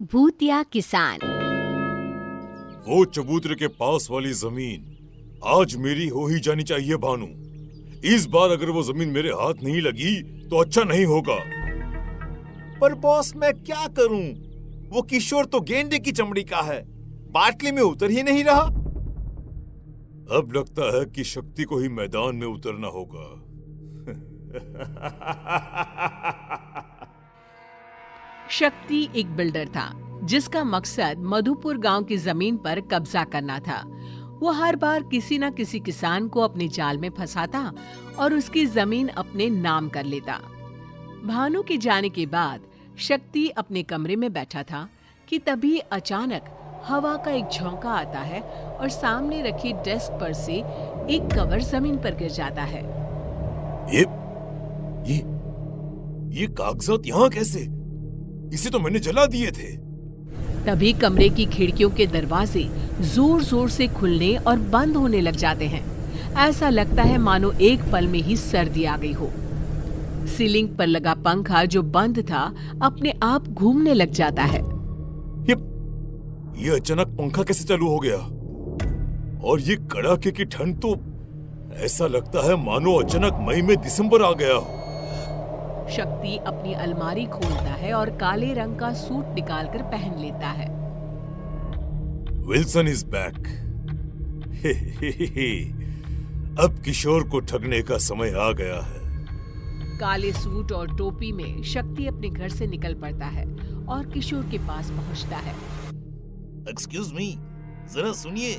भूतिया किसान। वो चबूतरे के पास वाली जमीन आज मेरी हो ही जानी चाहिए भानु। इस बार अगर वो जमीन मेरे हाथ नहीं लगी तो अच्छा नहीं होगा। पर बॉस मैं क्या करूं? वो किशोर तो गेंडे की चमड़ी का है, बाटली में उतर ही नहीं रहा। अब लगता है कि शक्ति को ही मैदान में उतरना होगा। शक्ति एक बिल्डर था जिसका मकसद मधुपुर गांव की जमीन पर कब्जा करना था। वो हर बार किसी न किसी किसान को अपने जाल में फंसाता और उसकी जमीन अपने नाम कर लेता। भानु के जाने के बाद शक्ति अपने कमरे में बैठा था कि तभी अचानक हवा का एक झोंका आता है और सामने रखी डेस्क पर से एक कवर जमीन पर गिर जाता है। ये कागजात यहाँ कैसे? इसे तो मैंने जला दिए थे। तभी कमरे की खिड़कियों के दरवाजे जोर जोर से खुलने और बंद होने लग जाते हैं। ऐसा लगता है मानो एक पल में ही सर्दी आ गई हो। सीलिंग पर लगा पंखा जो बंद था अपने आप घूमने लग जाता है। ये अचानक पंखा कैसे चालू हो गया? और ये कड़ाके की ठंड तो ऐसा लगता है मानो अचानक मई में दिसंबर आ गया हो। शक्ति अपनी अलमारी खोलता है और काले रंग का सूट निकालकर पहन लेता है। Wilson is back. अब किशोर को ठगने का समय आ गया है। काले सूट और टोपी में शक्ति अपने घर से निकल पड़ता है और किशोर के पास पहुंचता है। एक्सक्यूज मी, जरा सुनिए।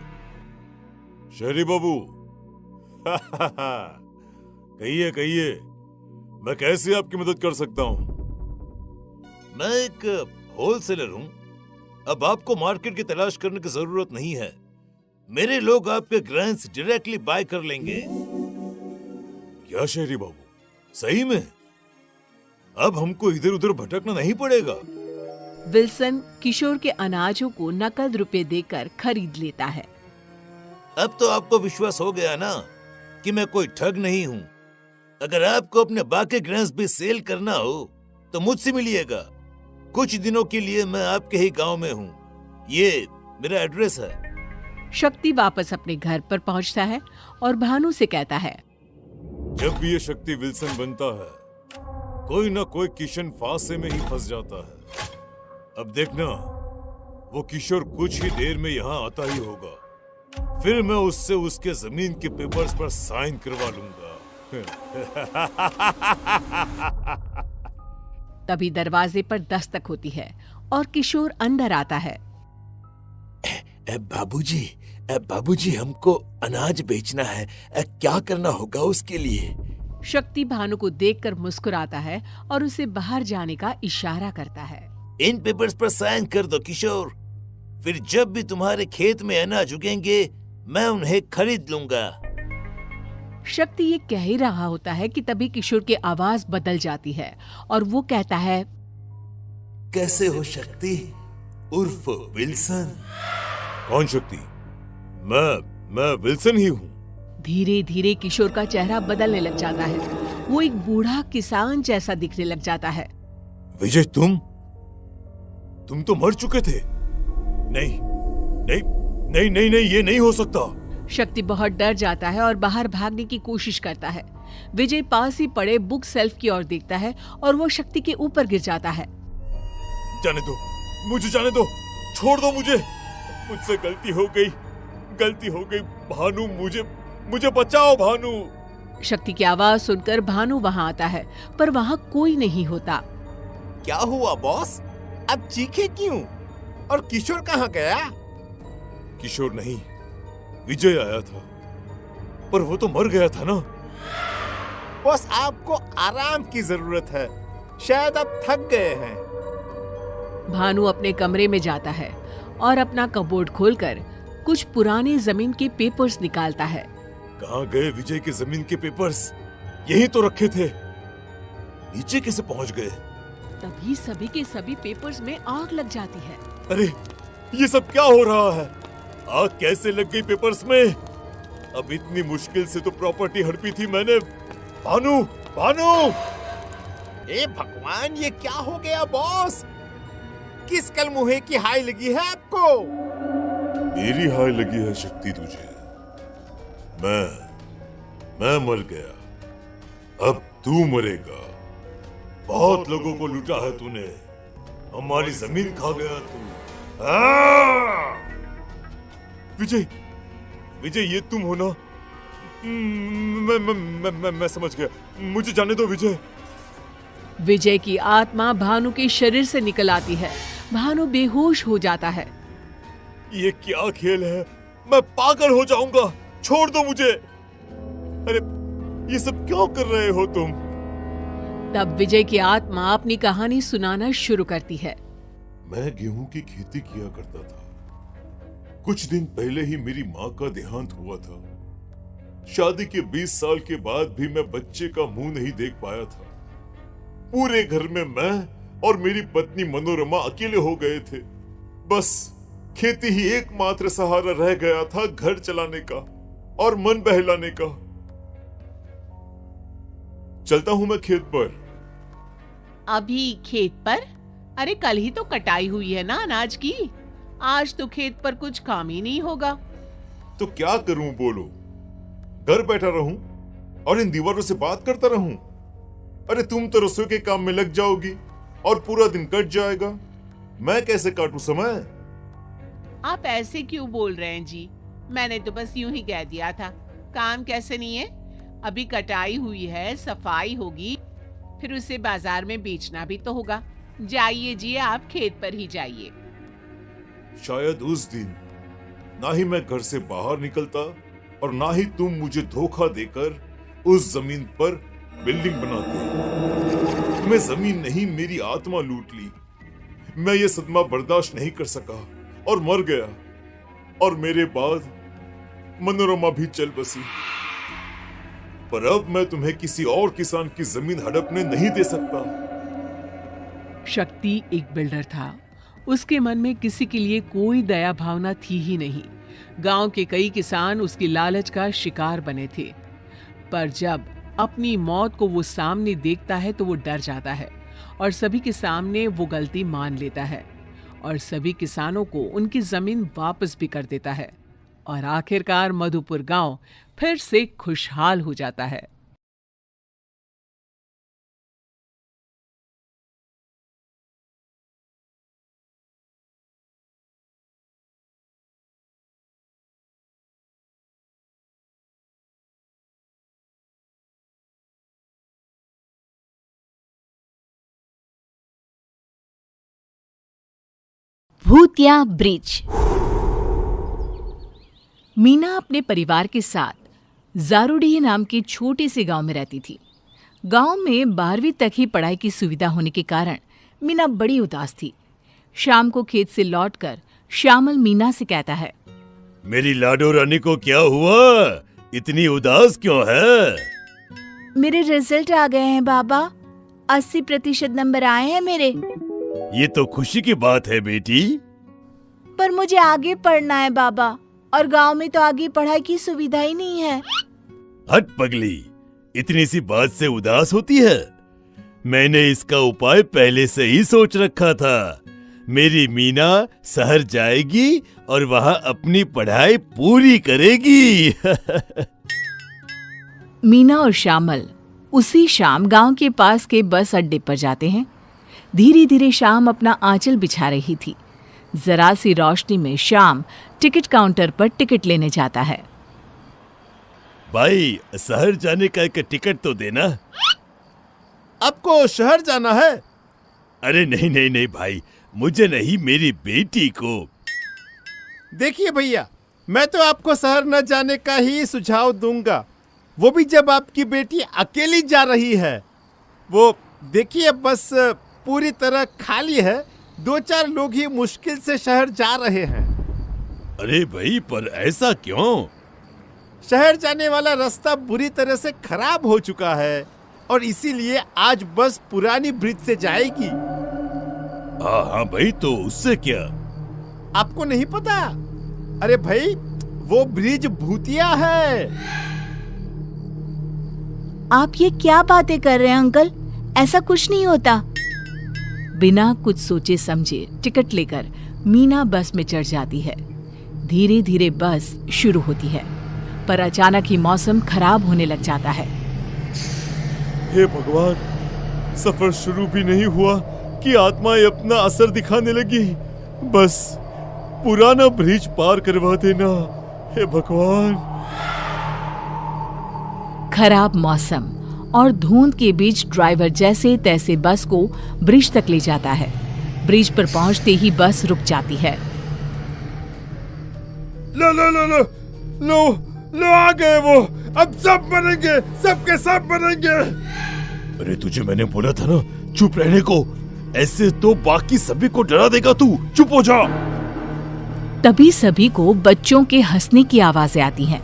शहरी बाबू, कहिए कहिए, मैं कैसे आपकी मदद कर सकता हूँ? मैं एक होलसेलर हूँ। अब आपको मार्केट की तलाश करने की जरूरत नहीं है। मेरे लोग आपके ग्रेन्स डायरेक्टली बाय कर लेंगे। क्या शहरी बाबू, सही में? अब हमको इधर उधर भटकना नहीं पड़ेगा। विल्सन किशोर के अनाजों को नकद रुपए देकर खरीद लेता है। अब तो आपको विश्वास हो गया ना कि मैं कोई ठग नहीं हूँ। अगर आपको अपने बाकी ग्रेन्स भी सेल करना हो तो मुझसे मिलिएगा। कुछ दिनों के लिए मैं आपके ही गांव में हूँ। ये मेरा एड्रेस है। शक्ति वापस अपने घर पर पहुंचता है और भानु से कहता है, जब भी ये शक्ति विल्सन बनता है कोई ना कोई किशन फांसे में ही फंस जाता है। अब देखना, वो किशोर कुछ ही देर में यहाँ आता ही होगा। फिर मैं उससे उसके जमीन के पेपर्स पर साइन करवा लूंगा। तभी दरवाजे पर दस्तक होती है और किशोर अंदर आता है। बाबूजी हमको अनाज बेचना है। क्या करना होगा उसके लिए? शक्ति भानु को देखकर मुस्कुराता है और उसे बाहर जाने का इशारा करता है। इन पेपर्स पर साइन कर दो किशोर। फिर जब भी तुम्हारे खेत में अनाज उगेंगे मैं उन्हें खरीद लूंगा। शक्ति ये कह ही रहा होता है कि तभी किशोर की आवाज बदल जाती है और वो कहता है, कैसे हो शक्ति उर्फ विल्सन? कौन शक्ति? मैं विल्सन ही हूँ। धीरे धीरे किशोर का चेहरा बदलने लग जाता है। वो एक बूढ़ा किसान जैसा दिखने लग जाता है। विजय, तुम तो मर चुके थे। नहीं नहीं नहीं नहीं नहीं, ये नहीं हो सकता। शक्ति बहुत डर जाता है और बाहर भागने की कोशिश करता है। विजय पास ही पड़े बुक सेल्फ की ओर देखता है और वो शक्ति के ऊपर गिर जाता है। जाने दो, मुझे जाने दो, छोड़ दो मुझे। मुझसे गलती हो गई भानु, मुझे बचाओ भानु। शक्ति की आवाज सुनकर भानु वहां आता है पर वहां कोई नहीं होता। क्या हुआ बॉस? अब चीखे क्यों? और किशोर कहाँ गया? किशोर नहीं, विजय आया था, पर वो तो मर गया था ना। बॉस आपको आराम की जरूरत है, शायद आप थक गए हैं। भानु अपने कमरे में जाता है और अपना कबोर्ड खोलकर कुछ पुराने जमीन के पेपर्स निकालता है। कहाँ गए विजय के जमीन के पेपर्स? यहीं तो रखे थे। नीचे कैसे पहुंच गए? तभी सभी के सभी पेपर्स में आग लग जाती है। अरे ये सब क्या हो रहा है? आग कैसे लग गई पेपर्स में? अब इतनी मुश्किल से तो प्रॉपर्टी हड़पी थी मैंने। भानु! ए भगवान, ये क्या हो गया बॉस? किस कल मुहे की हाय लगी है आपको? मेरी हाय लगी है शक्ति तुझे। मैं मर गया, अब तू मरेगा। बहुत लोगों को लूटा है तूने, हमारी जमीन खा गया तू। विजय, विजय ये तुम हो ना? मैं समझ गया, मुझे जाने दो विजय। विजय की आत्मा भानु के शरीर से निकल आती है। भानु बेहोश हो जाता है। ये क्या खेल है? मैं पागल हो जाऊंगा, छोड़ दो मुझे। अरे ये सब क्यों कर रहे हो तुम? तब विजय की आत्मा अपनी कहानी सुनाना शुरू करती है। मैं गेहूं की खेती किया करता था। कुछ दिन पहले ही मेरी माँ का देहांत हुआ था। शादी के 20 साल के बाद भी मैं बच्चे का मुंह नहीं देख पाया था। पूरे घर में मैं और मेरी पत्नी मनोरमा अकेले हो गए थे। बस खेती ही एकमात्र सहारा रह गया था घर चलाने का और मन बहलाने का। चलता हूं मैं खेत पर। अभी खेत पर? अरे कल ही तो कटाई हुई है ना अनाज की। आज तो खेत पर कुछ काम ही नहीं होगा। तो क्या करूं बोलो? घर बैठा रहूं और इन दीवारों से बात करता रहूं? अरे तुम तो रसोई के काम में लग जाओगी और पूरा दिन कट जाएगा। मैं कैसे काटूं समय? आप ऐसे क्यों बोल रहे हैं जी? मैंने तो बस यूं ही कह दिया था। काम कैसे नहीं है? अभी कटाई हुई है, सफाई होगी, फिर उसे बाजार में बेचना भी तो होगा। जाइए जी, आप खेत पर ही जाइए। शायद उस दिन ना ही मैं घर से बाहर निकलता और ना ही तुम मुझे धोखा देकर उस जमीन पर बिल्डिंग बनाते। तुम्हें जमीन नहीं मेरी आत्मा लूट ली। मैं ये सदमा बर्दाश्त नहीं कर सका और मर गया। और मेरे बाद मनोरमा भी चल बसी। पर अब मैं तुम्हें किसी और किसान की जमीन हड़पने नहीं दे सकता। शक्ति एक बिल्डर था। उसके मन में किसी के लिए कोई दया भावना थी ही नहीं। गांव के कई किसान उसकी लालच का शिकार बने थे। पर जब अपनी मौत को वो सामने देखता है तो वो डर जाता है और सभी के सामने वो गलती मान लेता है और सभी किसानों को उनकी जमीन वापस भी कर देता है। और आखिरकार मधुपुर गांव फिर से खुशहाल हो जाता है। भूतिया ब्रिज। मीना अपने परिवार के साथ जारूडीह नाम के छोटे से गांव में रहती थी। गांव में 12वीं तक ही पढ़ाई की सुविधा होने के कारण मीना बड़ी उदास थी। शाम को खेत से लौटकर श्यामल मीना से कहता है, मेरी लाडो रानी को क्या हुआ? इतनी उदास क्यों है? मेरे रिजल्ट आ गए हैं बाबा, 80% नंबर आए हैं मेरे। ये तो खुशी की बात है बेटी। पर मुझे आगे पढ़ना है बाबा, और गांव में तो आगे पढ़ाई की सुविधा ही नहीं है। हट पगली, इतनी सी बात से उदास होती है? मैंने इसका उपाय पहले से ही सोच रखा था। मेरी मीना शहर जाएगी और वहाँ अपनी पढ़ाई पूरी करेगी। मीना और श्यामल उसी शाम गांव के पास के बस अड्डे पर जाते हैं। धीरे धीरे शाम अपना आंचल बिछा रही थी। जरा सी रोशनी में शाम टिकट काउंटर पर टिकट लेने जाता है। भाई, शहर जाने का एक टिकट तो देना। आपको शहर जाना है? अरे नहीं नहीं नहीं भाई, मुझे नहीं, मेरी बेटी को। देखिए भैया, मैं तो आपको शहर न जाने का ही सुझाव दूंगा, वो भी जब आपकी बेटी अकेली जा रही है। वो देखिए, बस पूरी तरह खाली है। 2-4 लोग ही मुश्किल से शहर जा रहे हैं। अरे भाई, पर ऐसा क्यों? शहर जाने वाला रास्ता बुरी तरह से खराब हो चुका है और इसीलिए आज बस पुरानी ब्रिज से जाएगी। हाँ भाई, तो उससे क्या? आपको नहीं पता? अरे भाई, वो ब्रिज भूतिया है। आप ये क्या बातें कर रहे हैं अंकल? ऐसा कुछ नहीं होता। बिना कुछ सोचे समझे टिकट लेकर मीना बस में चढ़ जाती है। धीरे धीरे बस शुरू होती है, पर अचानक ही मौसम खराब होने लग जाता है। हे भगवान, सफर शुरू भी नहीं हुआ कि आत्माएं अपना असर दिखाने लगी। बस पुराना ब्रिज पार करवा देना, हे भगवान। खराब मौसम और धुंध के बीच ड्राइवर जैसे तैसे बस को ब्रिज तक ले जाता है। ब्रिज पर पहुंचते ही बस रुक जाती है। लो लो लो लो लो लो, आ गए वो। अब सब मरेंगे, सबके सब मरेंगे। अरे तुझे मैंने बोला था ना चुप रहने को, ऐसे तो बाकी सभी को डरा देगा तू। चुप हो जा। तभी सभी को बच्चों के हंसने की आवाजें आती हैं।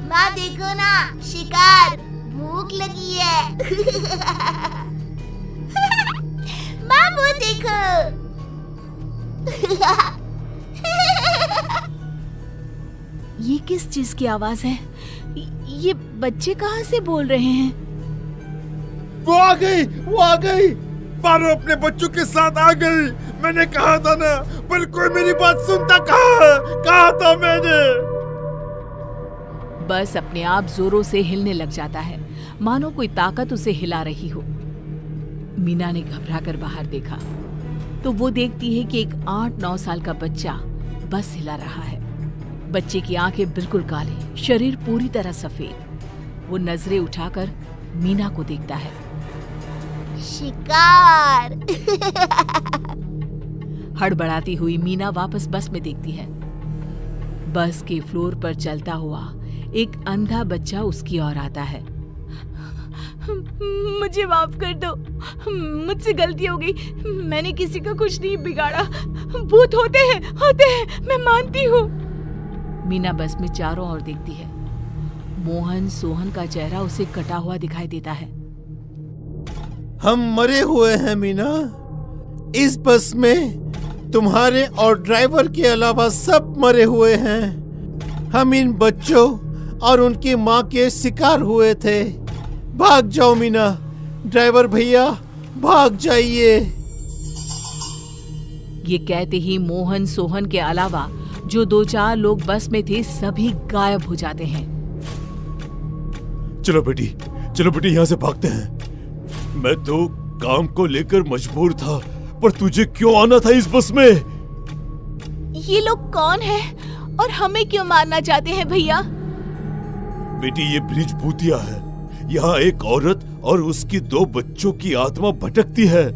माँ देखो ना, शिकार, भूख लगी है। माँ वो देखो। ये किस चीज की आवाज है? ये बच्चे कहाँ से बोल रहे हैं? वो आ गई, वो आ गई। पारो अपने बच्चों के साथ आ गई। मैंने कहा था ना, पर कोई मेरी बात सुनता कहा था मैंने। बस अपने आप जोरों से हिलने लग जाता है, मानो कोई ताकत उसे हिला रही हो। मीना ने घबराकर बाहर देखा तो वो देखती है कि एक 8-9 साल का बच्चा बस हिला रहा है। बच्चे की आंखें बिल्कुल काली, शरीर पूरी तरह सफेद। वो नजरें उठाकर मीना को देखता है। शिकार। हड़बड़ाती हुई मीना वापस बस में देखती है। बस के फ्लोर पर चलता हुआ एक अंधा बच्चा उसकी ओर आता है। मुझे माफ कर दो, मुझसे गलती हो गई। मैंने किसी का कुछ नहीं बिगाड़ा। भूत होते हैं, मैं मानती हूँ। मीना बस में चारों ओर देखती है। मोहन सोहन का चेहरा उसे कटा हुआ दिखाई देता है। हम मरे हुए हैं मीना। इस बस में तुम्हारे और ड्राइवर के अलावा सब मरे हुए हैं। हम इन बच्चों और उनकी माँ के शिकार हुए थे। भाग जाओ मीना, ड्राइवर भैया भाग जाइए। ये कहते ही मोहन सोहन के अलावा जो 2-4 लोग बस में थे सभी गायब हो जाते हैं। चलो बेटी यहाँ से भागते हैं। मैं तो काम को लेकर मजबूर था, पर तुझे क्यों आना था इस बस में? ये लोग कौन हैं और हमें क्यों मारना चाहते हैं भैया? बेटी ये ब्रिज भूतिया है। यहाँ एक औरत और उसकी 2 बच्चों की आत्मा भटकती है।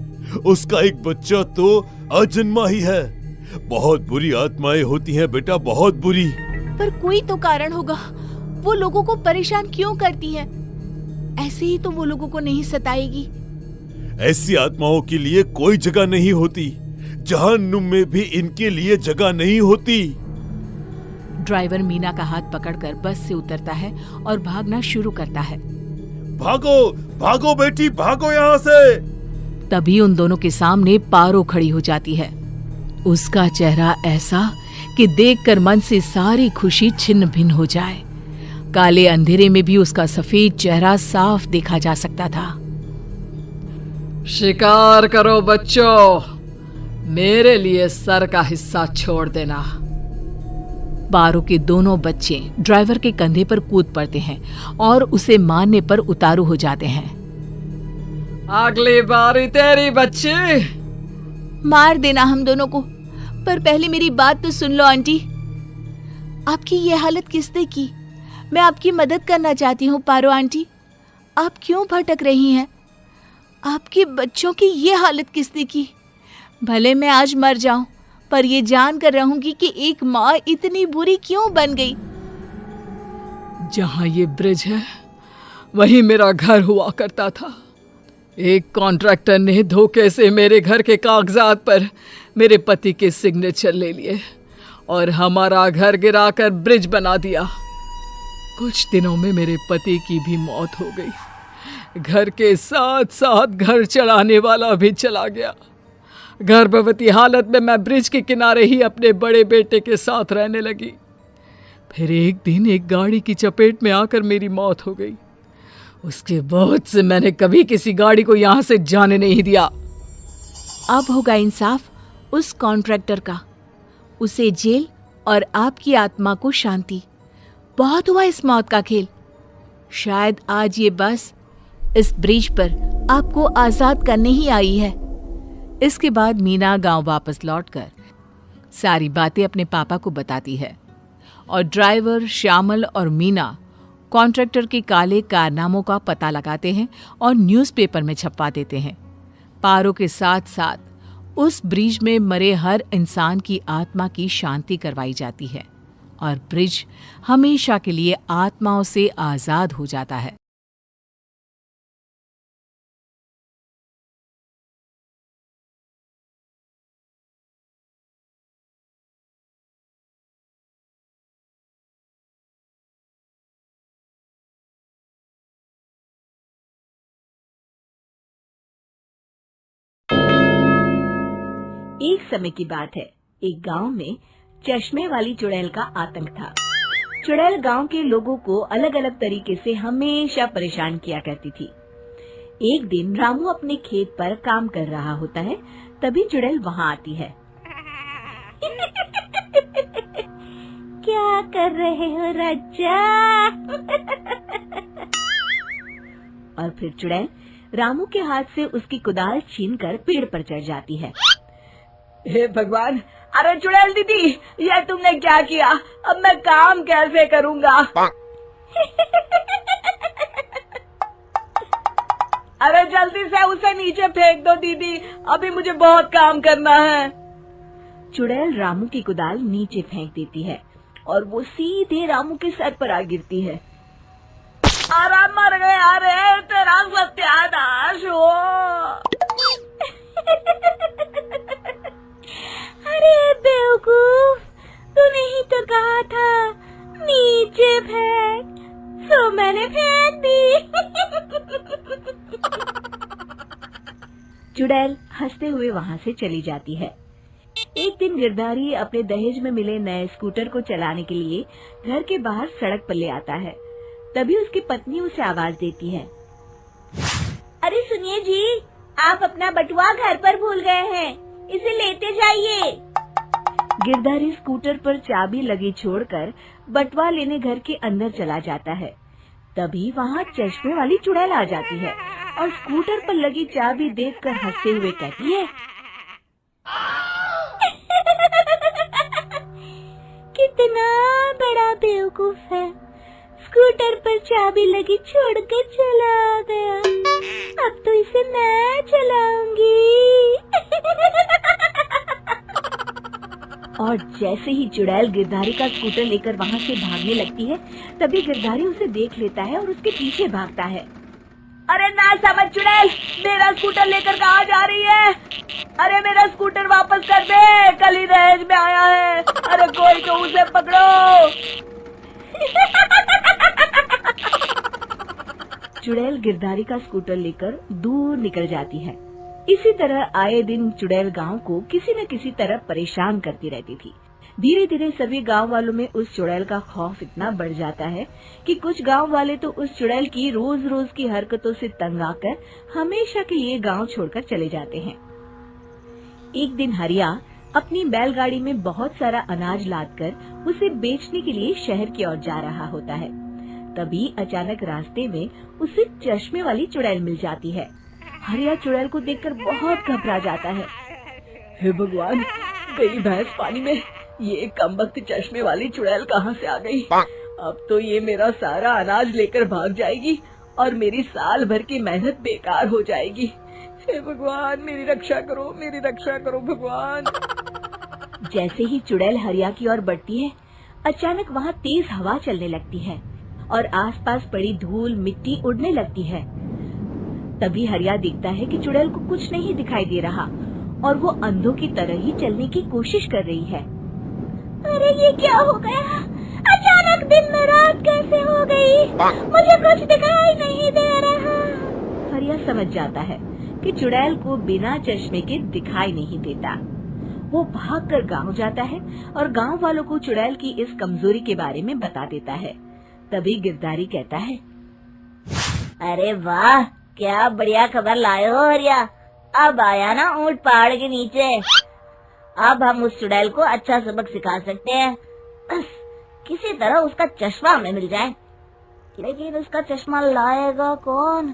उसका एक बच्चा तो अजन्मा ही है। बहुत बुरी आत्माएं होती हैं बेटा, बहुत बुरी। पर कोई तो कारण होगा। वो लोगों को परेशान क्यों करती है? ऐसे ही तो वो लोगों को नहीं सताएगी। ऐसी आत्माओं के लिए कोई जगह नहीं होती। जहन्नुम में भी इनके लिए जगह नहीं होती। ड्राइवर मीना का हाथ पकड़कर बस से उतरता है और भागना शुरू करता है। भागो भागो बेटी, भागो यहाँ से। तभी उन दोनों के सामने पारो खड़ी हो जाती है। उसका चेहरा ऐसा कि देखकर मन से सारी खुशी छिन्न भिन्न हो जाए। काले अंधेरे में भी उसका सफेद चेहरा साफ देखा जा सकता था। शिकार करो बच्चों, मेरे लिए सर का हिस्सा छोड़ देना। पारो के दोनों बच्चे ड्राइवर के कंधे पर कूद पड़ते हैं और उसे मारने पर उतारू हो जाते हैं। अगली बारी तेरी बच्ची। मार देना हम दोनों को, पर पहले मेरी बात तो सुन लो आंटी। आपकी ये हालत किसने की? मैं आपकी मदद करना चाहती हूँ पारो आंटी। आप क्यों भटक रही हैं? आपके बच्चों की ये हालत किसने की? भले मैं आज मर जाऊं, पर ये जान कर रहूंगी कि एक माँ इतनी बुरी क्यों बन गई। जहाँ ये ब्रिज है वहीं मेरा घर हुआ करता था। एक कॉन्ट्रैक्टर ने धोखे से मेरे घर के कागजात पर मेरे पति के सिग्नेचर ले लिए और हमारा घर गिराकर ब्रिज बना दिया। कुछ दिनों में मेरे पति की भी मौत हो गई। घर के साथ साथ घर चलाने वाला भी चला गया। गर्भवती हालत में मैं ब्रिज के किनारे ही अपने बड़े बेटे के साथ रहने लगी। फिर एक दिन एक गाड़ी की चपेट में आकर मेरी मौत हो गई। उसके बाद से मैंने कभी किसी गाड़ी को यहाँ से जाने नहीं दिया। अब होगा इंसाफ उस कॉन्ट्रैक्टर का, उसे जेल और आपकी आत्मा को शांति। बहुत हुआ इस मौत का खेल। शायद आज ये बस इस ब्रिज पर आपको आजाद करने ही आई है। इसके बाद मीना गांव वापस लौटकर सारी बातें अपने पापा को बताती है और ड्राइवर श्यामल और मीना कॉन्ट्रैक्टर के काले कारनामों का पता लगाते हैं और न्यूज़पेपर में छपवा देते हैं। पारो के साथ साथ उस ब्रिज में मरे हर इंसान की आत्मा की शांति करवाई जाती है और ब्रिज हमेशा के लिए आत्माओं से आजाद हो जाता है। एक समय की बात है, एक गांव में चश्मे वाली चुड़ैल का आतंक था। चुड़ैल गांव के लोगों को अलग अलग तरीके से हमेशा परेशान किया करती थी। एक दिन रामू अपने खेत पर काम कर रहा होता है, तभी चुड़ैल वहां आती है। क्या कर रहे हो राजा? और फिर चुड़ैल रामू के हाथ से उसकी कुदाल छीनकर पेड़ पर चढ़ जाती है। हे भगवान, अरे चुड़ैल दीदी, यह तुमने क्या किया? अब मैं काम कैसे करूँगा? अरे जल्दी से उसे नीचे फेंक दो दीदी, अभी मुझे बहुत काम करना है। चुड़ैल रामू की कुदाल नीचे फेंक देती है और वो सीधे रामू के सर पर आ गिरती है। अरे मर गया रे, तेरा सत्यानाश हो। अरे बेवकूफ, तूने ही तो कहा था नीचे फेंक, सो मैंने फेंक दी। चुड़ैल हंसते हुए वहाँ से चली जाती है। एक दिन गिरधारी अपने दहेज में मिले नए स्कूटर को चलाने के लिए घर के बाहर सड़क पर ले आता है। तभी उसकी पत्नी उसे आवाज देती है। अरे सुनिए जी, आप अपना बटुआ घर पर भूल गए हैं, इसे लेते जाइए। गिरधारी स्कूटर पर चाबी लगी छोड़कर बटुआ लेने घर के अंदर चला जाता है। तभी वहाँ चश्मे वाली चुड़ैल आ जाती है और स्कूटर पर लगी चाबी देखकर हंसते हुए कहती है, कितना बड़ा बेवकूफ है, स्कूटर पर चाबी लगी छोड़कर चला गया। अब तो इसे मैं चलाऊंगी। और जैसे ही चुड़ैल गिरधारी का स्कूटर लेकर वहाँ से भागने लगती है, तभी गिरधारी उसे देख लेता है और उसके पीछे भागता है। अरे ना समझ चुड़ैल, मेरा स्कूटर लेकर कहाँ जा रही है? अरे मेरा स्कूटर वापस कर दे, कल ही दहेज में आया है। अरे कोई तो उसे पकड़ो। चुड़ैल गिरधारी का स्कूटर लेकर दूर निकल जाती है। इसी तरह आए दिन चुड़ैल गांव को किसी न किसी तरह परेशान करती रहती थी। धीरे धीरे सभी गांव वालों में उस चुड़ैल का खौफ इतना बढ़ जाता है कि कुछ गांव वाले तो उस चुड़ैल की रोज रोज की हरकतों से तंग आकर हमेशा के लिए गांव छोड़कर चले जाते हैं। एक दिन हरिया अपनी बैलगाड़ी में बहुत सारा अनाज लादकर उसे बेचने के लिए शहर की ओर जा रहा होता है। तभी अचानक रास्ते में उसे चश्मे वाली चुड़ैल मिल जाती है। हरिया चुड़ैल को देखकर बहुत घबरा जाता है। हे भगवान, गई भैंस पानी में, ये कमबख्त चश्मे वाली चुड़ैल कहाँ से आ गई? अब तो ये मेरा सारा अनाज लेकर भाग जाएगी और मेरी साल भर की मेहनत बेकार हो जाएगी। हे भगवान, मेरी रक्षा करो भगवान। जैसे ही चुड़ैल हरिया की ओर बढ़ती है, अचानक वहाँ तेज हवा चलने लगती है और आसपास पड़ी धूल मिट्टी उड़ने लगती है। तभी हरिया देखता है कि चुड़ैल को कुछ नहीं दिखाई दे रहा और वो अंधों की तरह ही चलने की कोशिश कर रही है। अरे ये क्या हो गया? अचानक दिन में रात कैसे हो गई? मुझे कुछ दिखाई नहीं दे रहा। हरिया समझ जाता है कि चुड़ैल को बिना चश्मे के दिखाई नहीं देता। वो भागकर गांव जाता है और गांव वालों को चुड़ैल की इस कमजोरी के बारे में बता देता है। तभी गिरधारी कहता है, अरे वाह, क्या बढ़िया खबर लाए हो हरिया। अब आया ना ऊंट पहाड़ के नीचे। अब हम उस चुड़ैल को अच्छा सबक सिखा सकते हैं। बस किसी तरह उसका चश्मा हमें मिल जाए। लेकिन उसका चश्मा लाएगा कौन?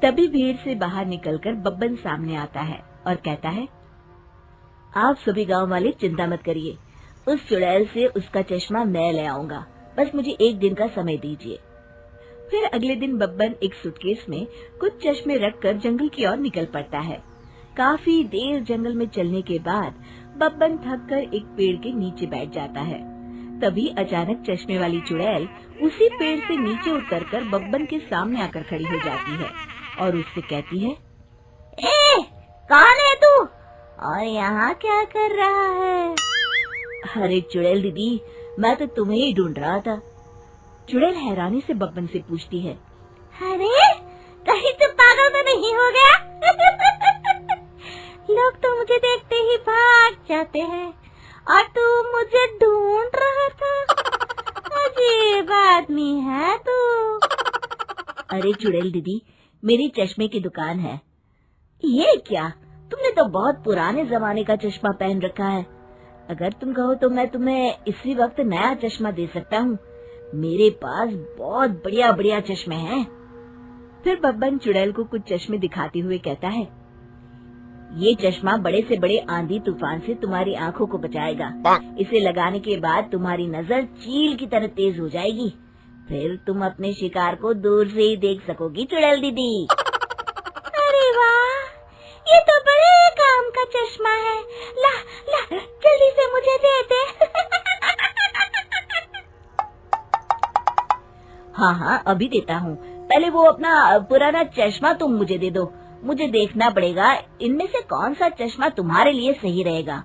तभी भीड़ से बाहर निकलकर बब्बन सामने आता है और कहता है, आप सभी गांव वाले चिंता मत करिए, उस चुड़ैल से उसका चश्मा मैं ले आऊंगा। बस मुझे 1 दिन का समय दीजिए। फिर अगले दिन बब्बन एक सूटकेस में कुछ चश्मे रखकर जंगल की ओर निकल पड़ता है। काफी देर जंगल में चलने के बाद बब्बन थककर एक पेड़ के नीचे बैठ जाता है। तभी अचानक चश्मे वाली चुड़ैल उसी पेड़ से नीचे उतरकर बब्बन के सामने आकर खड़ी हो जाती है और उससे कहती है, ए, कौन है तू और यहाँ क्या कर रहा है? अरे चुड़ैल दीदी, मैं तो तुम्हें ही ढूंढ रहा था। चुड़ैल हैरानी से बब्बन से पूछती है, अरे कहीं तू पागल तो नहीं हो गया? लोग तो मुझे देखते ही भाग जाते हैं और तू मुझे ढूंढ रहा था। अजीब आदमी है तू। अरे चुड़ैल दीदी, मेरी चश्मे की दुकान है। ये क्या, तुमने तो बहुत पुराने जमाने का चश्मा पहन रखा है। अगर तुम कहो तो मैं तुम्हें इसी वक्त नया चश्मा दे सकता हूँ। मेरे पास बहुत बढ़िया बढ़िया चश्मे हैं। फिर बब्बन चुड़ैल को कुछ चश्मे दिखाते हुए कहता है, ये चश्मा बड़े से बड़े आंधी तूफान से तुम्हारी आंखों को बचाएगा। इसे लगाने के बाद तुम्हारी नजर चील की तरह तेज हो जाएगी। फिर तुम अपने शिकार को दूर से ही देख सकोगी चुड़ैल दीदी। अरे वाह, ये तो बड़े काम का चश्मा है। ला ला, जल्दी से मुझे दे दे। हाँ हाँ, अभी देता हूँ। पहले वो अपना पुराना चश्मा तुम मुझे दे दो। मुझे देखना पड़ेगा इनमें से कौन सा चश्मा तुम्हारे लिए सही रहेगा।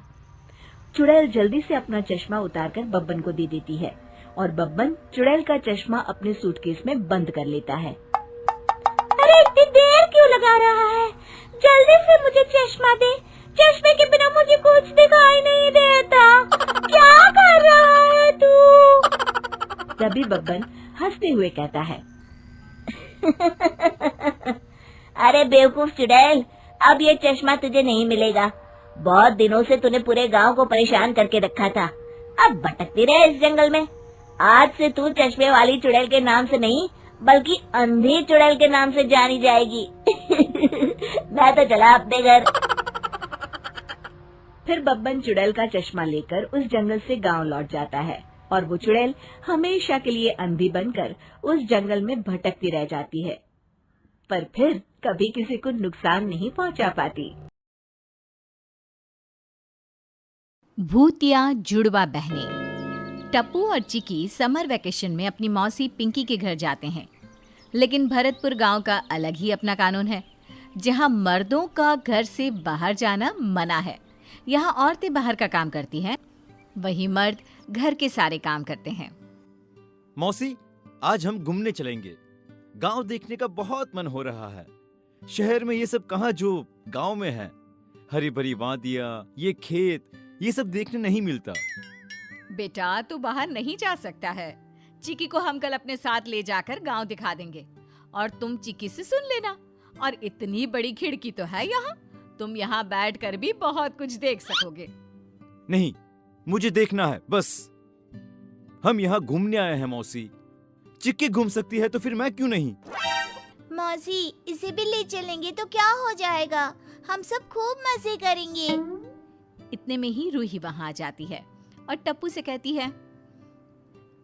चुड़ैल जल्दी से अपना चश्मा उतारकर बब्बन को दे देती है और बब्बन चुड़ैल का चश्मा अपने सूटकेस में बंद कर लेता है। अरे इतनी देर क्यों लगा रहा है? जल्दी से मुझे चश्मा दे। चश्मे के बिना मुझे कुछ दिखाई नहीं देता। क्या कर रहा है तू? तभी बब्बन हंसते हुए कहता है, अरे बेवकूफ चुड़ैल, अब ये चश्मा तुझे नहीं मिलेगा। बहुत दिनों से तूने पूरे गांव को परेशान करके रखा था। अब भटकती रहे इस जंगल में। आज से तू चश्मे वाली चुड़ैल के नाम से नहीं, बल्कि अंधी चुड़ैल के नाम से जानी जाएगी। मैं तो चला अपने घर। फिर बब्बन चुड़ैल का चश्मा लेकर उस जंगल से गांव लौट जाता है और वो चुड़ैल हमेशा के लिए अंधी बनकर उस जंगल में भटकती रह जाती है, पर फिर कभी किसी को नुकसान नहीं पहुंचा पाती। भूतिया जुड़वा बहनें। टप्पू और चिकी समर वेकेशन में अपनी मौसी पिंकी के घर जाते हैं। लेकिन भरतपुर गांव का अलग ही अपना कानून है, जहां मर्दों का घर से बाहर जाना मना है। यहाँ औरतें बाहर का काम करती हैं, वही मर्द घर के सारे काम करते हैं। मौसी, आज हम घूमने चलेंगे। गांव देखने का बहुत मन हो रहा है। शहर में ये सब कहाँ जो गांव में है। हरी भरी वादियाँ, ये खेत, ये सब देखने नहीं मिलता। बेटा, तू बाहर नहीं जा सकता है। चिकी को हम कल अपने साथ ले जाकर गांव दिखा देंगे और तुम चिकी से सुन लेना। और इतनी बड़ी खिड़की तो है यहाँ, तुम यहाँ बैठकर भी बहुत कुछ देख सकोगे। नहीं, मुझे देखना है बस। हम यहाँ घूमने आए हैं मौसी। चिक्की घूम सकती है तो फिर मैं क्यों नहीं? मौसी, इसे भी ले चलेंगे तो क्या हो जाएगा? हम सब खूब मजे करेंगे। इतने में ही रूही वहाँ आ जाती है और टप्पू से कहती है,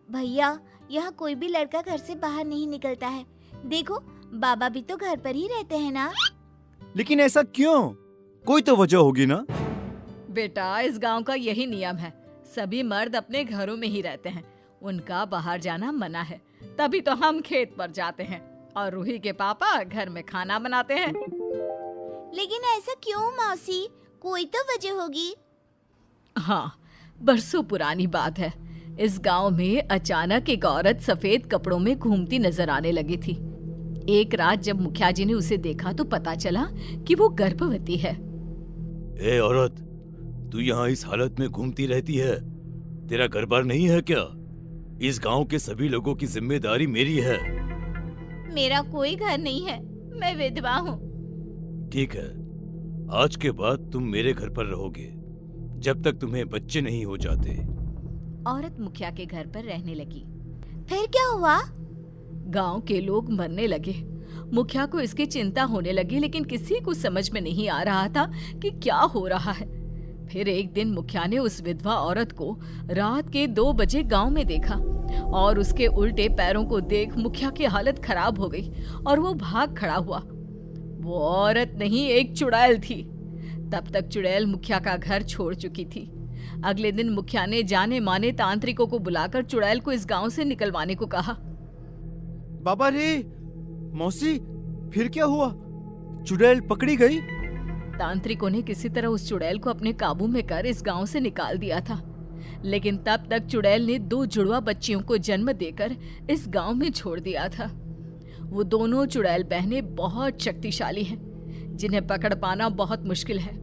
भैया, यहाँ कोई भी लड़का घर से बाहर नहीं निकलता है। देखो, बाबा भी तो घर पर ही रहते हैं ना। लेकिन ऐसा क्यों? कोई तो वजह होगी ना। बेटा, इस गांव का यही नियम है। सभी मर्द अपने घरों में ही रहते हैं, उनका बाहर जाना मना है। तभी तो हम खेत पर जाते हैं और रूही के पापा घर में खाना बनाते हैं। लेकिन ऐसा क्यों मौसी? कोई तो वजह होगी। हाँ, बरसों पुरानी बात है। इस गांव में अचानक एक औरत सफेद कपड़ों में घूमती नजर आने लगी थी। एक रात जब मुखिया जी ने उसे देखा तो पता चला कि वो गर्भवती है। ए औरत, तू यहाँ इस हालत में घूमती रहती है, तेरा घर बार नहीं है क्या? इस गांव के सभी लोगों की जिम्मेदारी मेरी है। मेरा कोई घर नहीं है, मैं विधवा हूँ। ठीक है, आज के बाद तुम मेरे घर पर रहोगे जब तक तुम्हें बच्चे नहीं हो जाते। औरत मुखिया के घर पर रहने लगी। फिर क्या हुआ? गांव के लोग मरने लगे। मुखिया को इसकी चिंता होने लगी, लेकिन किसी को समझ में नहीं आ रहा था कि क्या हो रहा है। फिर एक दिन मुखिया ने उस विधवा औरत को रात के 2 बजे गांव में देखा और उसके उल्टे पैरों को देख मुखिया की हालत खराब हो गई और वो भाग खड़ा हुआ। वो औरत नहीं, एक चुड़ैल थी। तब तक चुड़ैल मुखिया का घर छोड़ चुकी थी। अगले दिन मुखिया ने जाने माने तांत्रिकों को बुलाकर चुड़ैल को इस गांव से निकलवाने को कहा। बाबा रे, मौसी, फिर क्या हुआ? चुड़ैल पकड़ी गई? तांत्रिकों ने किसी तरह उस चुड़ैल को अपने काबू में कर इस गांव से निकाल दिया था, लेकिन तब तक चुड़ैल ने 2 जुड़वा बच्चियों को जन्म देकर इस गांव में छोड़ दिया था। वो दोनों चुड़ैल बहनें बहुत शक्तिशाली हैं, जिन्हें पकड़ पाना बहुत मुश्किल है।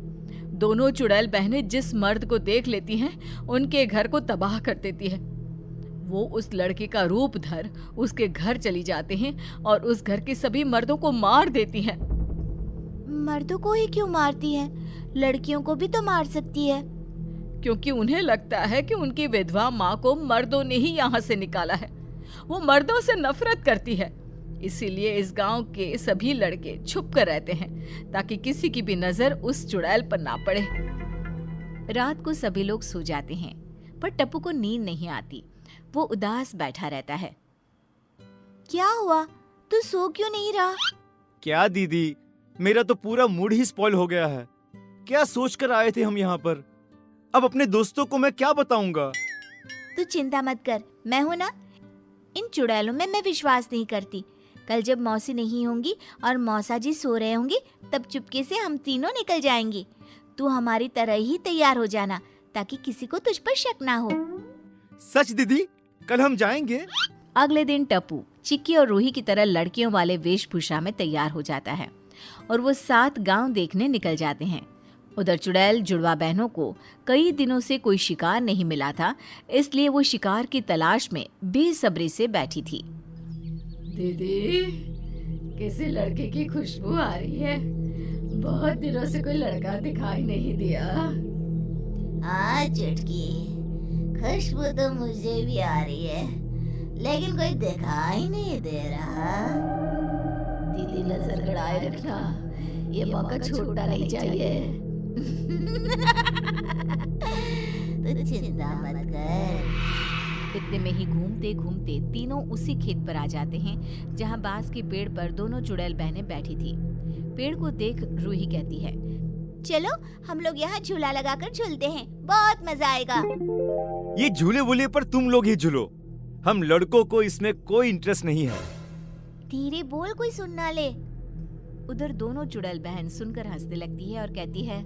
दोनों चुड़ैल बहनें जिस मर्द को देख लेती हैं, उनके घर को तबाह कर देती है। वो उस लड़के का रूप धर उसके घर चली जाते हैं और उस घर के सभी मर्दों को मार देती हैं। मर्दों को ही क्यों मारती है? लड़कियों को भी तो मार सकती है। क्योंकि उन्हें लगता है कि उनकी विधवा माँ को मर्दों ने ही यहाँ से निकाला है। वो मर्दों से नफरत करती है, इसीलिए इस गांव के सभी लड़के छुप कर रहते हैं ताकि किसी की भी नजर उस चुड़ैल पर ना पड़े। रात को सभी लोग सो जाते हैं, पर टप्पू को नींद नहीं आती। वो उदास बैठा रहता है। क्या हुआ? तू सो क्यों नहीं रहा? क्या दीदी, मेरा तो पूरा मूड ही स्पॉइल हो गया है। क्या सोचकर आए थे हम यहाँ पर? अब अपने दोस्तों को मैं क्या बताऊंगा? तू चिंता मत कर, मैं हूँ ना। इन चुड़ैलों में मैं विश्वास नहीं करती। कल जब मौसी नहीं होंगी और मौसा जी सो रहे होंगे, तब चुपके से हम तीनों निकल जाएंगे। तू हमारी तरह ही तैयार हो जाना ताकि किसी को तुझ पर शक ना हो। सच दीदी, कल हम जाएंगे। अगले दिन टप्पू चिक्की और रूही की तरह लड़कियों वाले वेशभूषा में तैयार हो जाता है और वो 7 गांव देखने निकल जाते हैं। उधर चुड़ैल जुड़वा बहनों को कई दिनों से कोई शिकार नहीं मिला था, इसलिए वो शिकार की तलाश में बेसब्री से बैठी थी। दीदी, किसी लड़के की खुशबू आ रही है। बहुत दिनों से कोई लड़का दिखाई नहीं दिया। हाँ चुटकी, खुशबू तो मुझे भी आ रही है, लेकिन कोई दिखाई नहीं दे रहा। दीदी नजर गड़ाए रखना, ये मौका छूटना नहीं चाहिए। तू चिंता मत कर। इतने में ही घूमते घूमते तीनों उसी खेत पर आ जाते हैं जहां बांस के पेड़ पर दोनों चुड़ैल बहनें बैठी थी। पेड़ को देख रूही कहती है, चलो हम लोग यहाँ झूला लगाकर झूलते हैं, बहुत मजा आएगा। ये झूले वूले पर तुम लोग ही झूलो, हम लड़कों को इसमें कोई इंटरेस्ट नहीं है। धीरे बोल, कोई सुन ना ले। उधर दोनों चुड़ैल बहन सुनकर हंसने लगती है और कहती है,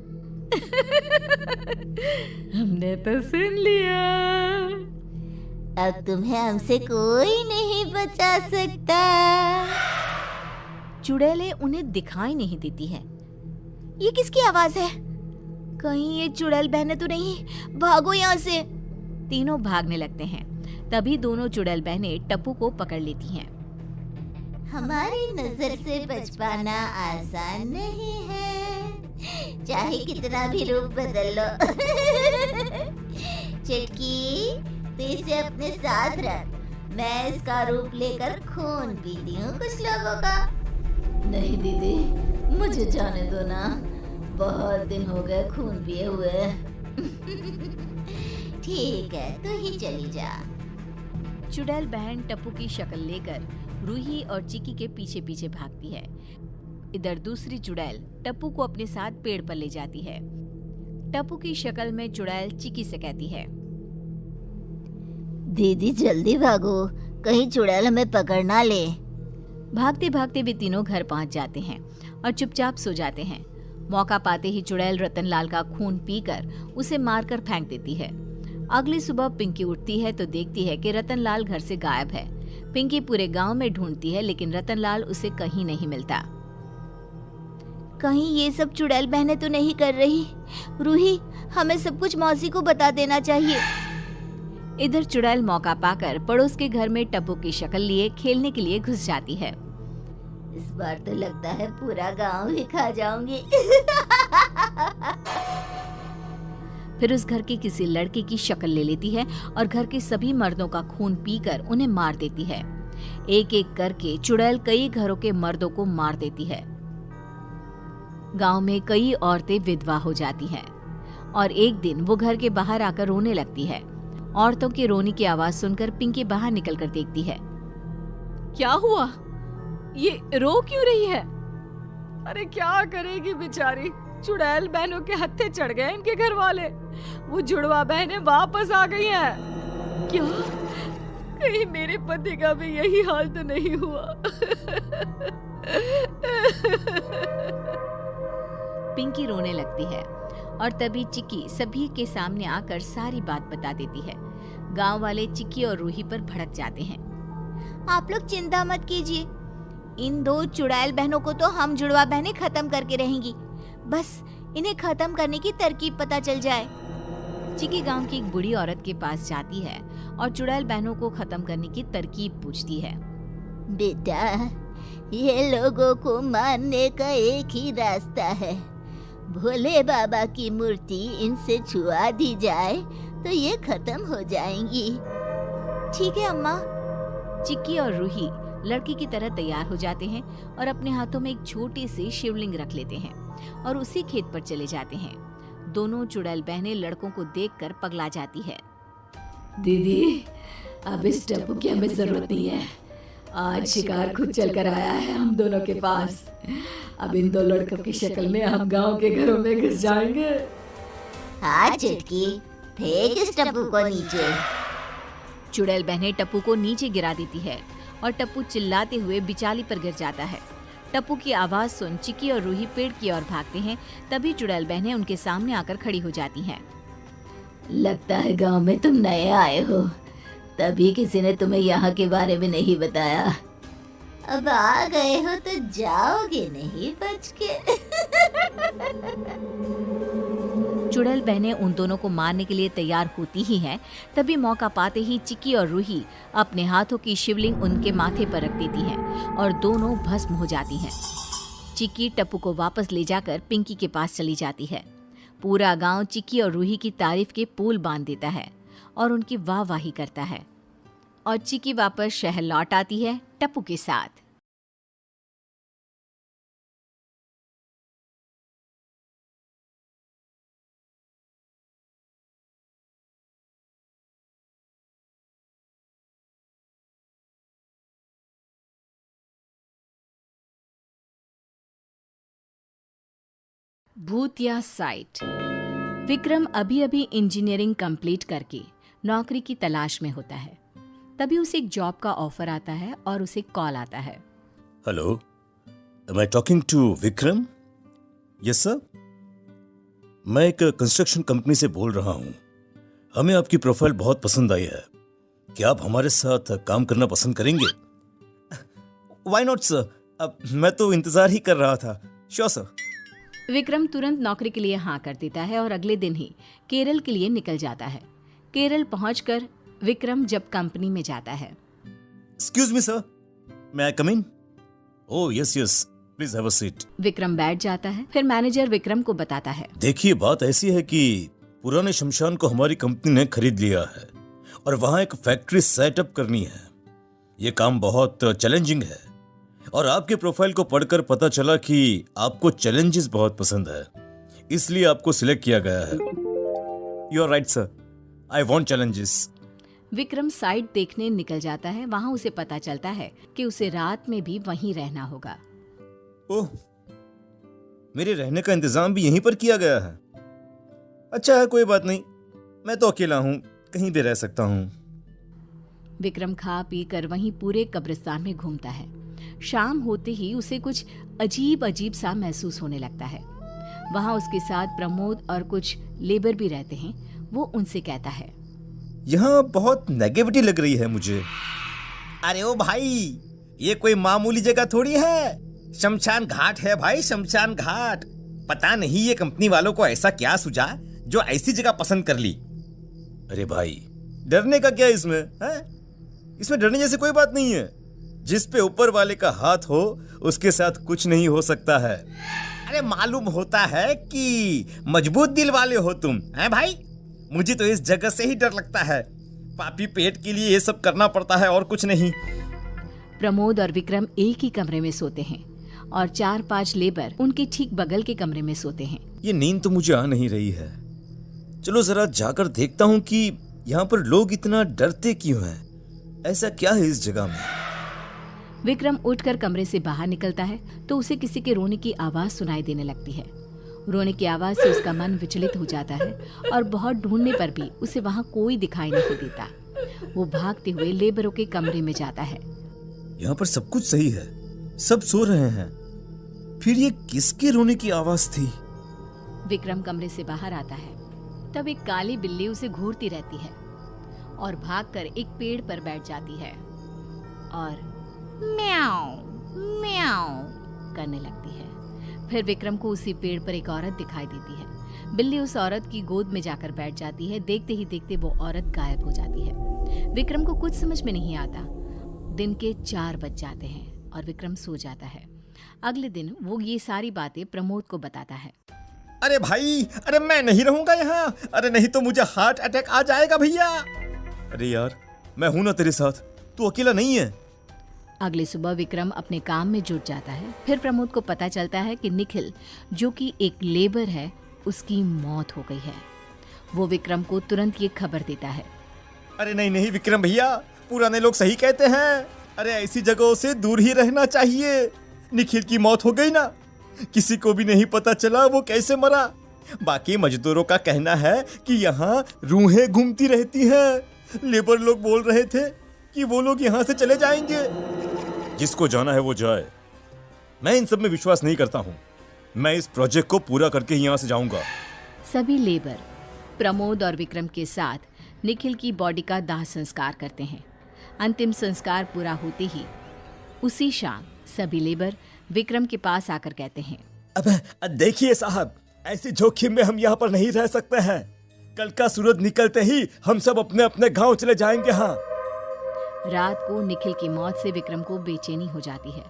हमने तो सुन लिया। अब तुम्हें हमसे कोई नहीं बचा सकता। चुड़ैलें उन्हें दिखाई नहीं देती है। ये किसकी आवाज है? कहीं ये चुड़ैल बहनें तो नहीं? भागो यहाँ से। तीनों भागने लगते हैं। तभी दोनों चुड़ैल बहनें टप्पू को पकड़ लेती हैं। हमारी नजर से बच पाना आसान नहीं है, चाहे कितना भी रूप बदल लो। चुटकी, तू इसे अपने साथ रख, मैं इसका रूप लेकर खून पीती हूँ कुछ लोगों का। नहीं दीदी, मुझे जाने दो ना, बहुत दिन हो गए खून पिए हुए। ठीक है, तू ही चली जा। चुड़ैल बहन टप्पू की शक्ल लेकर रूही और चिक्की के पीछे पीछे भागती है। इधर दूसरी चुड़ैल टप्पू को अपने साथ पेड़ पर ले जाती है। टप्पू की शक्ल में चुड़ैल चिक्की से कहती है, दीदी जल्दी भागो, कहीं चुड़ैल हमें पकड़ ना ले। भागते भागते वे तीनों घर पहुंच जाते हैं और चुपचाप सो जाते हैं। मौका पाते ही चुड़ैल रतनलाल का खून पीकर उसे मारकर फेंक देती है। अगली सुबह पिंकी उठती है तो देखती है कि रतनलाल घर से गायब है। पिंकी पूरे गांव में ढूंढती है, लेकिन रतनलाल उसे कहीं नहीं मिलता। कहीं ये सब चुड़ैल बहनें तो नहीं कर रही? रूही, हमें सब कुछ मौसी को बता देना चाहिए। इधर चुड़ैल मौका पाकर पड़ोस के घर में टप्पू की शक्ल लिए खेलने के लिए घुस जाती है। इस बार तो लगता है पूरा गांव ही खा जाऊंगी। फिर उस घर के किसी लड़के की शक्ल ले लेती है और घर के सभी मर्दों का खून पीकर उन्हें मार देती है। एक एक करके चुड़ैल कई घरों के मर्दों को मार देती है। गांव में कई औरतें विधवा हो जाती हैं और एक दिन वो घर के बाहर आकर रोने लगती है। औरतों की रोने की आवाज सुनकर पिंकी बाहर निकलकर देखती है। क्या हुआ? ये रो क्यों रही है? अरे क्या करेगी बेचारी, चुड़ैल बहनों के हत्थे चढ़ गए इनके घर वाले। वो जुड़वा बहनें वापस आ गई हैं। क्या कहीं मेरे पति का भी यही हाल तो नहीं हुआ? पिंकी रोने लगती है और तभी चिक्की सभी के सामने आकर सारी बात बता देती है। गांव वाले चिक्की और रूही पर भड़क जाते हैं। आप लोग चिंता मत कीजिए, इन 2 चुड़ैल बहनों को तो हम जुड़वा बहनें खत्म करके रहेंगी। बस इन्हें खत्म करने की तरकीब पता चल जाए। चिक्की गांव की एक बूढ़ी औरत के पास जाती है और चुड़ैल बहनों को खत्म करने की तरकीब पूछती है। बेटा, ये लोगों को मारने का एक ही रास्ता है। भोले बाबा की मूर्ति इनसे छुआ दी जाए तो ये खत्म हो जाएंगी। ठीक है अम्मा। चिक्की और रूही लड़की की तरह तैयार हो जाते हैं और अपने हाथों में एक छोटी सी शिवलिंग रख लेते हैं और उसी खेत पर चले जाते हैं। दोनों चुड़ैल बहनें लड़कों को देखकर पगला जाती है। दीदी, अब इस टप्पू की हमें जरूरत नहीं है। आज शिकार खुद चल कर आया है हम दोनों के पास। अब इन 2 लड़कों की शक्ल में हम गांव के घरों में घुस जाएंगे। हाँ चुटकी, फेंक इस टप्पू को नीचे। चुड़ैल बहनें टप्पू को नीचे गिरा देती है और टप्पू चिल्लाते हुए बिचाली पर गिर जाता है। टप्पू की आवाज सुन चिक्की और रूही पेड़ की ओर भागते हैं। तभी चुड़ैल बहनें उनके सामने आकर खड़ी हो जाती हैं। लगता है गांव में तुम नए आए हो, तभी किसी ने तुम्हें यहाँ के बारे में नहीं बताया। अब आ गए हो तो जाओगे नहीं बच के। चुड़ैल बहनें उन दोनों को मारने के लिए तैयार होती ही हैं। तभी मौका पाते ही चिक्की और रूही अपने हाथों की शिवलिंग उनके माथे पर रख देती हैं और दोनों भस्म हो जाती हैं। चिक्की टप्पू को वापस ले जाकर पिंकी के पास चली जाती है। पूरा गांव चिक्की और रूही की तारीफ के पुल बांध देता है और उनकी वाहवाही करता है और चिक्की वापस शहर लौट आती है टप्पू के साथ। भूतिया साइट। विक्रम अभी अभी इंजीनियरिंग कंप्लीट करके नौकरी की तलाश में होता है। तभी उसे एक जॉब का ऑफर आता है और उसे कॉल आता है। Hello, am I talking to Vikram? Yes sir, मैं एक कंस्ट्रक्शन कंपनी से बोल रहा हूँ। हमें आपकी प्रोफाइल बहुत पसंद आई है। क्या आप हमारे साथ काम करना पसंद करेंगे? व्हाई नॉट सर, अब मैं तो इंतजार ही कर रहा था। Sure sir. विक्रम तुरंत नौकरी के लिए हाँ कर देता है और अगले दिन ही केरल के लिए निकल जाता है। केरल पहुंचकर विक्रम जब कंपनी में जाता है। Excuse me sir, may I come in? Oh yes yes, please have a seat. Vikram बैठ जाता है। फिर मैनेजर विक्रम को बताता है। देखिए, बात ऐसी है कि पुराने शमशान को हमारी कंपनी ने खरीद लिया है और वहाँ एक फैक्ट्री सेटअप करनी है। ये काम बहुत चैलेंजिंग है और आपके प्रोफाइल को पढ़कर पता चला कि आपको चैलेंजेस बहुत पसंद है, इसलिए आपको सिलेक्ट किया गया है। You are right sir, I want challenges. Vikram site देखने निकल जाता है। वहाँ उसे पता चलता है कि उसे रात में भी वहीं रहना होगा। ओह, मेरे रहने का इंतजाम भी यहीं पर किया गया है। अच्छा है, कोई बात नहीं, मैं तो अकेला हूँ, कहीं भी रह सकता हूँ। विक्रम खा पी कर वहीं पूरे कब्रिस्तान में घूमता है। शाम होते ही उसे कुछ अजीब अजीब सा महसूस होने लगता है। वहाँ उसके साथ प्रमोद और कुछ लेबर भी रहते हैं। वो उनसे कहता है, यहाँ बहुत नेगेटिविटी लग रही है मुझे। अरे ओ भाई, ये कोई मामूली जगह थोड़ी है, शमशान घाट है भाई, शमशान घाट। पता नहीं ये कंपनी वालों को ऐसा क्या सूझा जो ऐसी जगह पसंद कर ली। अरे भाई, डरने का क्या इसमें है? इसमें डरने जैसी कोई बात नहीं है। जिस पे ऊपर वाले का हाथ हो उसके साथ कुछ नहीं हो सकता है। अरे मालूम होता है कि मजबूत दिल वाले हो तुम, हैं भाई? मुझे तो इस जगह से ही डर लगता है। पापी पेट के लिए ये सब करना पड़ता है और कुछ नहीं। प्रमोद और विक्रम एक ही कमरे में सोते हैं और 4-5 लेबर उनके ठीक बगल के कमरे में सोते हैं। ये नींद तो मुझे आ नहीं रही है। चलो जरा जाकर देखता हूँ कि यहाँ पर लोग इतना डरते क्यों हैं। ऐसा क्या है इस जगह में? विक्रम उठकर कमरे से बाहर निकलता है तो उसे किसी के रोने की आवाज सुनाई देने लगती है। रोने की आवाज से उसका मन विचलित हो जाता है और बहुत ढूंढने पर भी उसे वहाँ कोई दिखाई नहीं देता। वो भागते हुए लेबरों के कमरे में जाता है। यहाँ पर सब कुछ सही है, सब सो रहे हैं, फिर ये किसके रोने की आवाज थी? विक्रम कमरे से बाहर आता है तब एक काली बिल्ली उसे घूरती रहती है और भागकर एक पेड़ पर बैठ जाती है और म्याऊ म्याऊ करने लगती है। फिर विक्रम को उसी पेड़ पर एक औरत दिखाई देती है। बिल्ली उस औरत की गोद में जाकर बैठ जाती है। देखते ही देखते वो औरत गायब हो जाती है। विक्रम को कुछ समझ में नहीं आता। दिन के 4 बज जाते हैं और विक्रम सो जाता है। अगले दिन वो ये सारी बातें प्रमोद को बताता है। अरे भाई, अरे मैं नहीं रहूंगा यहाँ। अरे नहीं तो मुझे हार्ट अटैक आ जाएगा भैया। अरे यार, मैं हूं ना तेरे साथ, तू अकेला नहीं है। अगली सुबह विक्रम अपने काम में जुट जाता है। फिर प्रमोद को पता चलता है कि निखिल, जो कि एक लेबर है, उसकी मौत हो गई है। वो विक्रम को तुरंत ये खबर देता है। अरे नहीं नहीं विक्रम भैया, पुराने लोग सही कहते हैं। अरे ऐसी जगहों से दूर ही रहना चाहिए। निखिल की मौत हो गई ना, किसी को भी नहीं पता चला वो कैसे मरा। बाकी मजदूरों का कहना है कि यहाँ रूहें घूमती रहती हैं। लेबर लोग बोल रहे थे कि वो लोग यहाँ से चले जाएंगे। जिसको जाना है वो जाए, मैं इन सब में विश्वास नहीं करता हूँ। मैं इस प्रोजेक्ट को पूरा करके ही यहाँ से जाऊंगा। सभी लेबर प्रमोद और विक्रम के साथ निखिल की बॉडी का दाह संस्कार करते हैं। अंतिम संस्कार पूरा होते ही उसी शाम सभी लेबर विक्रम के पास आकर कहते हैं, अबे देखिए साहब, ऐसे जोखिम में हम यहाँ पर नहीं रह सकते हैं। कल का सूरज निकलते ही हम सब अपने अपने गांव चले जाएंगे। हाँ। रात को निखिल की मौत से विक्रम को बेचैनी हो जाती है।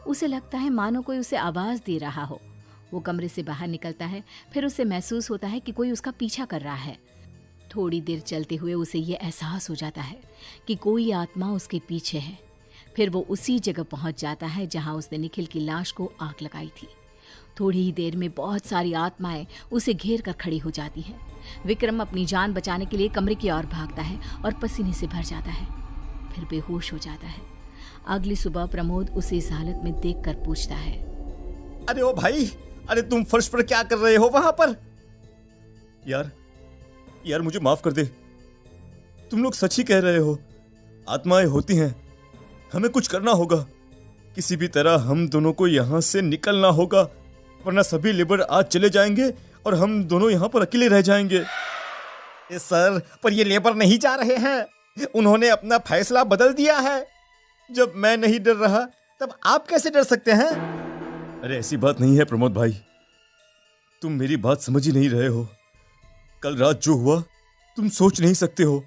उसे लगता है मानो कोई उसे आवाज दे रहा हो। वो कमरे से बाहर निकलता है। फिर उसे महसूस होता है कि कोई उसका पीछा कर रहा है। थोड़ी देर चलते हुए उसे ये एहसास हो जाता है कि कोई आत्मा उसके पीछे है। फिर वो उसी जगह पहुंच जाता है जहां उसने निखिल की लाश को आग लगाई थी। थोड़ी ही देर में बहुत सारी आत्माएं उसे घेर कर खड़ी हो जाती हैं। विक्रम अपनी जान बचाने के लिए कमरे की ओर भागता है और पसीने से भर जाता है। फिर बेहोश हो जाता है। अगली सुबह प्रमोद उसे इस हालत में देखकर पूछता है, अरे ओ भाई, अरे तुम फर्श पर क्या कर रहे हो वहां पर? यार मुझे माफ कर दे। तुम लोग सच ही कह रहे हो, आत्माएं होती हैं। हमें कुछ करना होगा। किसी भी तरह हम दोनों को यहाँ से निकलना होगा, वरना सभी लेबर आज चले जाएंगे और हम दोनों यहाँ पर अकेले रह जाएंगे। सर, पर ये लेबर नहीं जा रहे हैं। उन्होंने अपना फैसला बदल दिया है। जब मैं नहीं डर रहा तब आप कैसे डर सकते हैं? अरे ऐसी बात नहीं है प्रमोद भाई, तुम मेरी बात समझ ही नहीं रहे हो। कल रात जो हुआ तुम सोच नहीं सकते हो।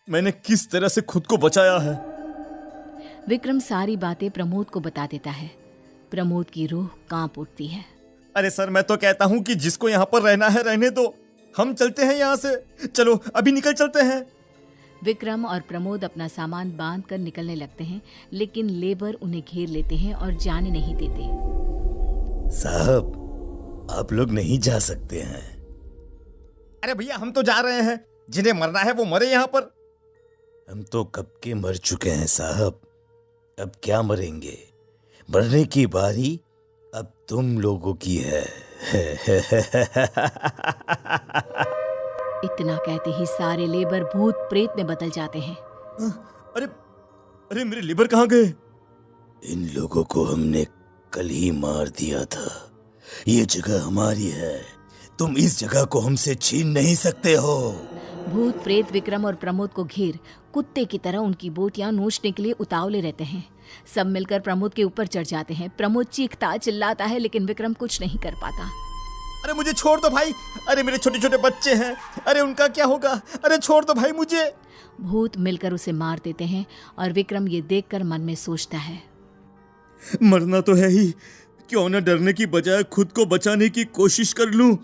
मैंने किस तरह से खुद को बचाया है। विक्रम सारी बातें प्रमोद को बता देता है। प्रमोद की रूह कांप उठती है। अरे सर, मैं तो कहता हूँ कि जिसको यहाँ पर रहना है रहने दो। हम चलते हैं यहाँ से। चलो अभी निकल चलते हैं। विक्रम और प्रमोद अपना सामान बांध कर निकलने लगते हैं, लेकिन लेबर उन्हें घेर लेते हैं और जाने नहीं देते। साहब, आप लोग नहीं जा सकते हैं। अरे भैया, हम तो जा रहे हैं। जिन्हें मरना है वो मरे यहाँ पर। हम तो कब के मर चुके हैं साहब। अब क्या मरेंगे? मरने की बारी अब तुम लोगों की है। इतना कहते ही सारे लेबर भूत प्रेत में बदल जाते हैं। अरे मेरे लेबर कहाँ गए? इन लोगों को हमने कल ही मार दिया था। ये जगह हमारी है। तुम इस जगह को हमसे छीन नहीं सकते हो। भूत प्रेत विक्रम और प्रमोद को घेर कुत्ते की तरह उनकी बोटियां नोचने के लिए उतावले रहते हैं। सब मिलकर प्रमोद के ऊपर चढ़ जाते हैं। प्रमोद चीखता चिल्लाता है, लेकिन विक्रम कुछ नहीं कर पाता। अरे मुझे छोड़ दो भाई। अरे मेरे छोटे छोटे बच्चे हैं। अरे उनका क्या होगा? अरे छोड़ दो भाई मुझे। भूत मिलकर उसे मार देते हैं और विक्रम ये देखकर मन में सोचता है, मरना तो है ही, क्यों न डरने की बजाय खुद को बचाने की कोशिश कर लूं।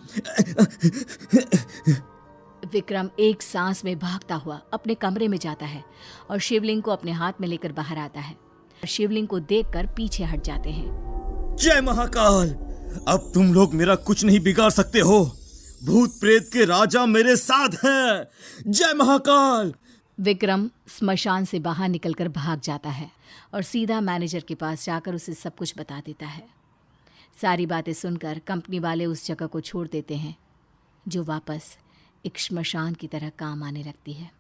विक्रम एक सांस में भागता हुआ अपने कमरे में जाता है और शिवलिंग को अपने हाथ में लेकर बाहर आता है। शिवलिंग को देखकर पीछे हट जाते हैं। जय महाकाल, अब तुम लोग मेरा कुछ नहीं बिगाड़ सकते हो। भूत प्रेत के राजा मेरे साथ हैं। जय महाकाल। विक्रम स्मशान से बाहर निकलकर भाग जाता है और सीधा मैनेजर के पास जाकर उसे सब कुछ बता देता है। सारी बातें सुनकर कंपनी वाले उस जगह को छोड़ देते हैं, जो वापस एक श्मशान की तरह काम आने लगती है।